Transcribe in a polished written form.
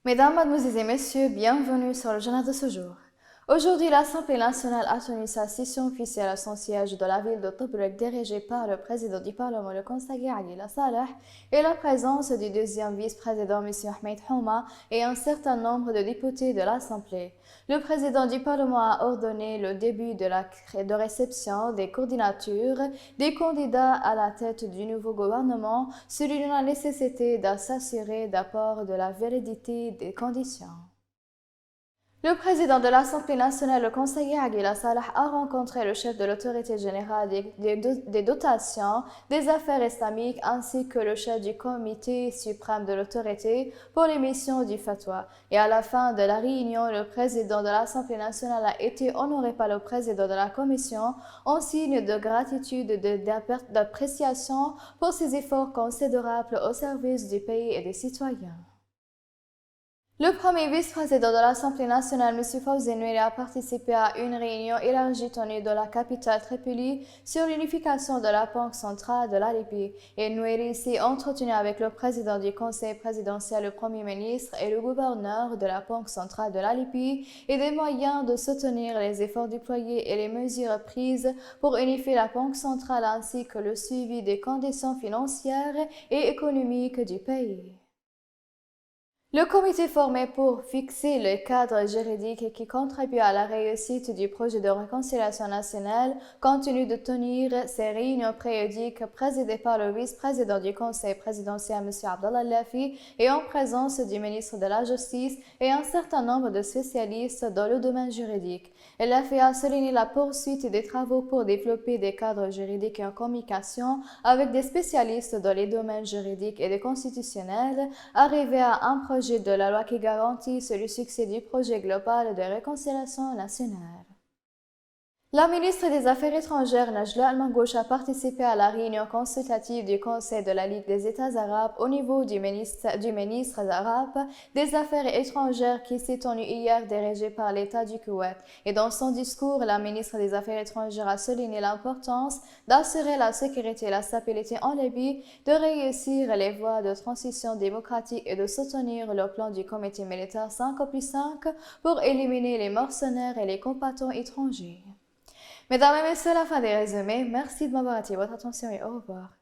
Mesdames, Mademoiselles et Messieurs, bienvenue sur le journal de ce jour. Aujourd'hui, l'Assemblée nationale a tenu sa session officielle à son siège de la ville de Tobruk, dirigée par le président du Parlement, le conseiller Ali Salah, et la présence du deuxième vice-président, M. Ahmed Houma, et un certain nombre de députés de l'Assemblée. Le président du Parlement a ordonné le début de réception des candidatures des candidats à la tête du nouveau gouvernement, soulignant la nécessité de s'assurer d'apport de la validité des conditions. Le président de l'Assemblée nationale, le conseiller Aguila Salah, a rencontré le chef de l'autorité générale des dotations des affaires islamiques ainsi que le chef du comité suprême de l'autorité pour les missions du fatwa. Et à la fin de la réunion, le président de l'Assemblée nationale a été honoré par le président de la commission en signe de gratitude et d'appréciation pour ses efforts considérables au service du pays et des citoyens. Le premier vice-président de l'Assemblée nationale, M. Fawzi Nouiri, a participé à une réunion élargie tenue dans la capitale Tripoli sur l'unification de la Banque centrale de la Libye. Et Nouiri s'est entretenu avec le président du Conseil présidentiel, le Premier ministre et le gouverneur de la Banque centrale de la Libye et des moyens de soutenir les efforts déployés et les mesures prises pour unifier la Banque centrale ainsi que le suivi des conditions financières et économiques du pays. Le comité formé pour fixer le cadre juridique qui contribue à la réussite du projet de réconciliation nationale continue de tenir ses réunions périodiques présidées par le vice-président du Conseil présidentiel, M. Abdallah Lafi, et en présence du ministre de la Justice et un certain nombre de spécialistes dans le domaine juridique. Lafi a souligné la poursuite des travaux pour développer des cadres juridiques en communication avec des spécialistes dans les domaines juridiques et constitutionnels, arrivés à un projet de la loi qui garantit le succès du projet global de réconciliation nationale. La ministre des Affaires étrangères, Najla Al-Mangouche, a participé à la réunion consultative du Conseil de la Ligue des États arabes au niveau du ministre arabe des Affaires étrangères qui s'est tenu hier, dirigé par l'État du Koweït. Et dans son discours, la ministre des Affaires étrangères a souligné l'importance d'assurer la sécurité et la stabilité en Libye, de réussir les voies de transition démocratique et de soutenir le plan du comité militaire 5+5 pour éliminer les mercenaires et les combattants étrangers. Mesdames et messieurs, la fin des résumés. Merci de m'avoir attiré votre attention et au revoir.